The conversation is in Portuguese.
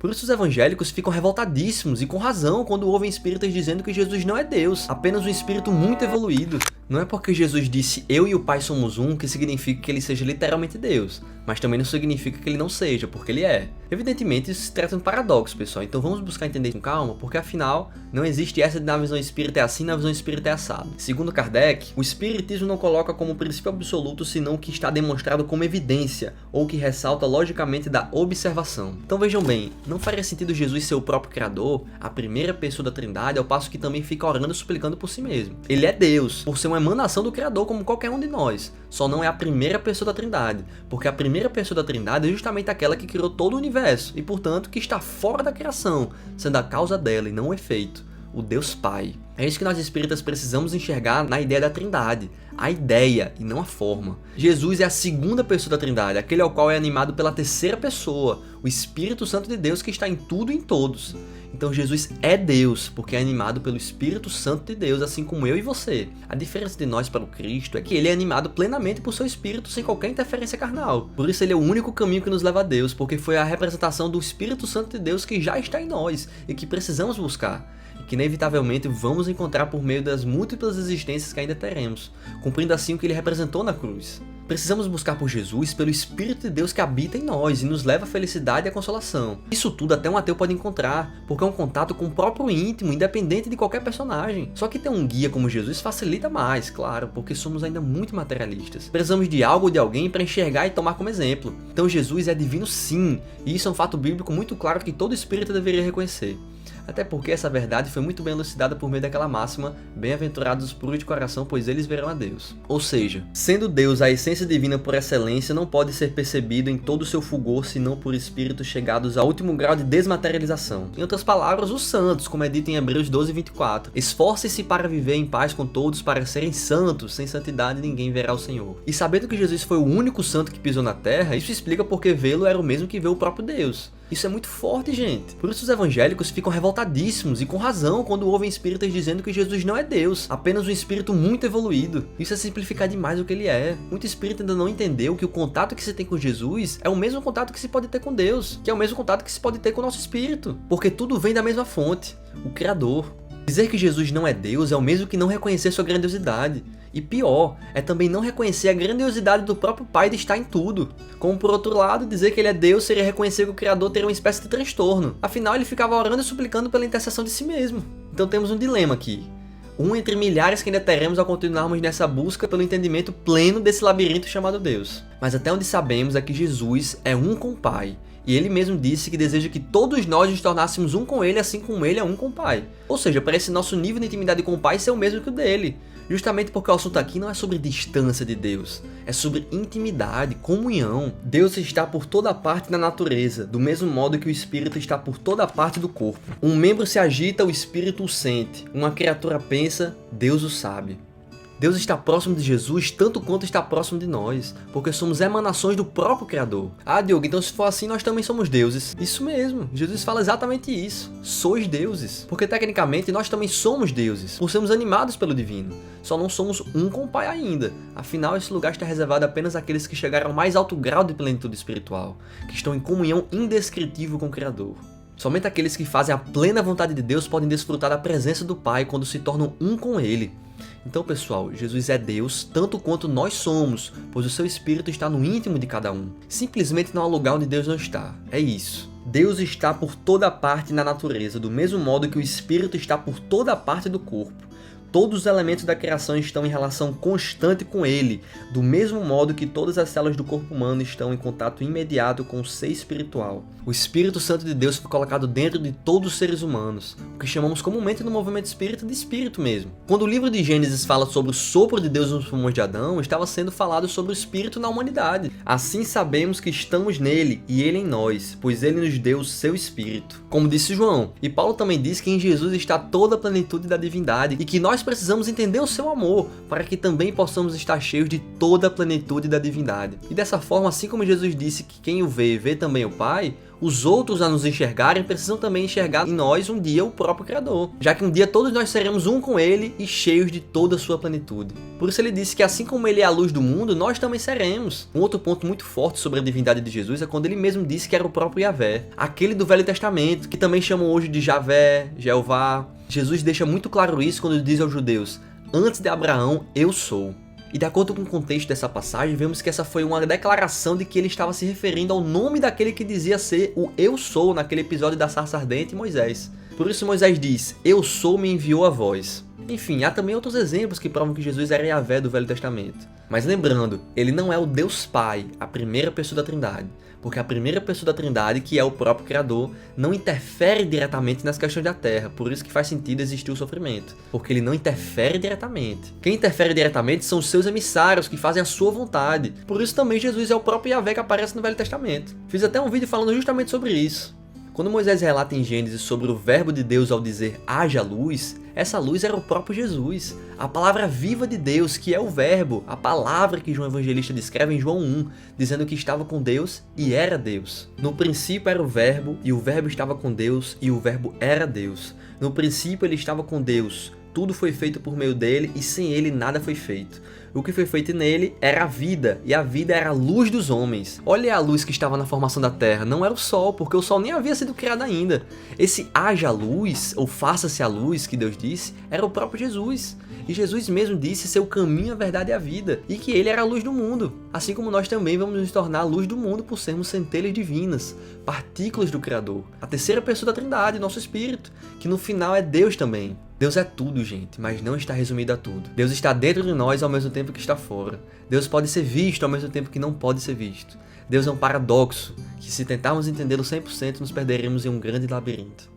Por isso os evangélicos ficam revoltadíssimos e com razão quando ouvem espíritas dizendo que Jesus não é Deus, apenas um espírito muito evoluído. Não é porque Jesus disse eu e o Pai somos um que significa que ele seja literalmente Deus, mas também não significa que ele não seja, porque ele é. Evidentemente isso se trata de um paradoxo, pessoal, então vamos buscar entender com calma, porque afinal não existe essa de na visão espírita é assim, na visão espírita é assado. Segundo Kardec, o espiritismo não coloca como princípio absoluto senão o que está demonstrado como evidência, ou que ressalta logicamente da observação. Então vejam bem, não faria sentido Jesus ser o próprio Criador, a primeira pessoa da Trindade, ao passo que também fica orando e suplicando por si mesmo. Ele é Deus, por ser uma emanação do Criador como qualquer um de nós, só não é a primeira pessoa da Trindade, porque a primeira pessoa da Trindade é justamente aquela que criou todo o universo, e portanto que está fora da criação, sendo a causa dela e não o efeito, o Deus Pai. É isso que nós espíritas precisamos enxergar na ideia da Trindade, a ideia e não a forma. Jesus é a segunda pessoa da Trindade, aquele ao qual é animado pela terceira pessoa, o Espírito Santo de Deus que está em tudo e em todos. Então Jesus é Deus, porque é animado pelo Espírito Santo de Deus, assim como eu e você. A diferença de nós para o Cristo é que ele é animado plenamente por seu Espírito, sem qualquer interferência carnal. Por isso ele é o único caminho que nos leva a Deus, porque foi a representação do Espírito Santo de Deus que já está em nós e que precisamos buscar. E que inevitavelmente vamos encontrar por meio das múltiplas existências que ainda teremos, cumprindo assim o que ele representou na cruz. Precisamos buscar por Jesus, pelo Espírito de Deus que habita em nós e nos leva à felicidade e à consolação. Isso tudo até um ateu pode encontrar, porque é um contato com o próprio íntimo, independente de qualquer personagem. Só que ter um guia como Jesus facilita mais, claro, porque somos ainda muito materialistas. Precisamos de algo ou de alguém para enxergar e tomar como exemplo. Então Jesus é divino sim, e isso é um fato bíblico muito claro que todo espírita deveria reconhecer. Até porque essa verdade foi muito bem elucidada por meio daquela máxima, bem-aventurados os puros de coração, pois eles verão a Deus. Ou seja, sendo Deus a essência divina por excelência, não pode ser percebido em todo o seu fulgor, senão por espíritos chegados ao último grau de desmaterialização. Em outras palavras, os santos, como é dito em Hebreus 12:24. Esforcem-se para viver em paz com todos, para serem santos, sem santidade ninguém verá o Senhor. E sabendo que Jesus foi o único santo que pisou na terra, isso explica porque vê-lo era o mesmo que ver o próprio Deus. Isso é muito forte, gente. Por isso os evangélicos ficam revoltadíssimos e com razão quando ouvem espíritas dizendo que Jesus não é Deus, apenas um espírito muito evoluído. Isso é simplificar demais o que ele é. Muito espírita ainda não entendeu que o contato que se tem com Jesus é o mesmo contato que se pode ter com Deus, que é o mesmo contato que se pode ter com o nosso espírito, porque tudo vem da mesma fonte, o Criador. Dizer que Jesus não é Deus é o mesmo que não reconhecer sua grandiosidade. E pior, é também não reconhecer a grandiosidade do próprio Pai de estar em tudo. Como por outro lado, dizer que ele é Deus seria reconhecer que o Criador teria uma espécie de transtorno. Afinal, ele ficava orando e suplicando pela intercessão de si mesmo. Então temos um dilema aqui. Um entre milhares que ainda teremos ao continuarmos nessa busca pelo entendimento pleno desse labirinto chamado Deus. Mas até onde sabemos é que Jesus é um com o Pai. E ele mesmo disse que deseja que todos nós nos tornássemos um com ele, assim como ele é um com o Pai. Ou seja, para esse nosso nível de intimidade com o Pai ser o mesmo que o dele. Justamente porque o assunto aqui não é sobre distância de Deus, é sobre intimidade, comunhão. Deus está por toda parte na natureza, do mesmo modo que o Espírito está por toda parte do corpo. Um membro se agita, o Espírito o sente. Uma criatura pensa, Deus o sabe. Deus está próximo de Jesus tanto quanto está próximo de nós, porque somos emanações do próprio Criador. Ah, Diogo, então se for assim nós também somos deuses. Isso mesmo, Jesus fala exatamente isso. Sois deuses. Porque tecnicamente nós também somos deuses, por sermos animados pelo divino. Só não somos um com o Pai ainda. Afinal, esse lugar está reservado apenas àqueles que chegaram ao mais alto grau de plenitude espiritual, que estão em comunhão indescritível com o Criador. Somente aqueles que fazem a plena vontade de Deus podem desfrutar da presença do Pai quando se tornam um com Ele. Então, pessoal, Jesus é Deus tanto quanto nós somos, pois o seu Espírito está no íntimo de cada um. Simplesmente não há lugar onde Deus não está. É isso. Deus está por toda parte na natureza, do mesmo modo que o Espírito está por toda parte do corpo. Todos os elementos da criação estão em relação constante com ele, do mesmo modo que todas as células do corpo humano estão em contato imediato com o ser espiritual. O Espírito Santo de Deus foi colocado dentro de todos os seres humanos, o que chamamos comumente no movimento espírita de espírito mesmo. Quando o livro de Gênesis fala sobre o sopro de Deus nos pulmões de Adão, estava sendo falado sobre o espírito na humanidade. Assim sabemos que estamos nele e ele em nós, pois ele nos deu o seu espírito. Como disse João, e Paulo também diz que em Jesus está toda a plenitude da divindade e que nós precisamos entender o seu amor, para que também possamos estar cheios de toda a plenitude da divindade. E dessa forma, assim como Jesus disse que quem o vê também o Pai, os outros a nos enxergarem precisam também enxergar em nós um dia o próprio Criador, já que um dia todos nós seremos um com Ele e cheios de toda a sua plenitude. Por isso ele disse que assim como Ele é a luz do mundo, nós também seremos. Um outro ponto muito forte sobre a divindade de Jesus é quando ele mesmo disse que era o próprio Yahvé, aquele do Velho Testamento, que também chamam hoje de Javé, Jeová. Jesus deixa muito claro isso quando diz aos judeus: antes de Abraão, eu sou. E de acordo com o contexto dessa passagem, vemos que essa foi uma declaração de que ele estava se referindo ao nome daquele que dizia ser o Eu Sou naquele episódio da sarça ardente, Moisés. Por isso Moisés diz: Eu sou me enviou a vós. Enfim, há também outros exemplos que provam que Jesus era Yahvé do Velho Testamento. Mas lembrando, ele não é o Deus Pai, a primeira pessoa da Trindade, porque a primeira pessoa da Trindade, que é o próprio Criador, não interfere diretamente nas questões da Terra, por isso que faz sentido existir o sofrimento, porque ele não interfere diretamente. Quem interfere diretamente são os seus emissários, que fazem a sua vontade. Por isso também Jesus é o próprio Yahvé que aparece no Velho Testamento. Fiz até um vídeo falando justamente sobre isso. Quando Moisés relata em Gênesis sobre o verbo de Deus ao dizer haja luz, essa luz era o próprio Jesus, a palavra viva de Deus, que é o verbo, a palavra que João Evangelista descreve em João 1, dizendo que estava com Deus e era Deus. No princípio era o verbo, e o verbo estava com Deus, e o verbo era Deus. No princípio ele estava com Deus, tudo foi feito por meio dele, e sem ele nada foi feito. O que foi feito nele era a vida, e a vida era a luz dos homens. Olha a luz que estava na formação da Terra, não era o Sol, porque o Sol nem havia sido criado ainda. Esse haja luz, ou faça-se a luz, que Deus disse, era o próprio Jesus. E Jesus mesmo disse ser o caminho, a verdade e a vida, e que ele era a luz do mundo. Assim como nós também vamos nos tornar a luz do mundo por sermos centelhas divinas, partículas do Criador. A terceira pessoa da Trindade, nosso Espírito, que no final é Deus também. Deus é tudo, gente, mas não está resumido a tudo. Deus está dentro de nós ao mesmo tempo que está fora. Deus pode ser visto ao mesmo tempo que não pode ser visto. Deus é um paradoxo, que se tentarmos entendê-lo 100%, nos perderemos em um grande labirinto.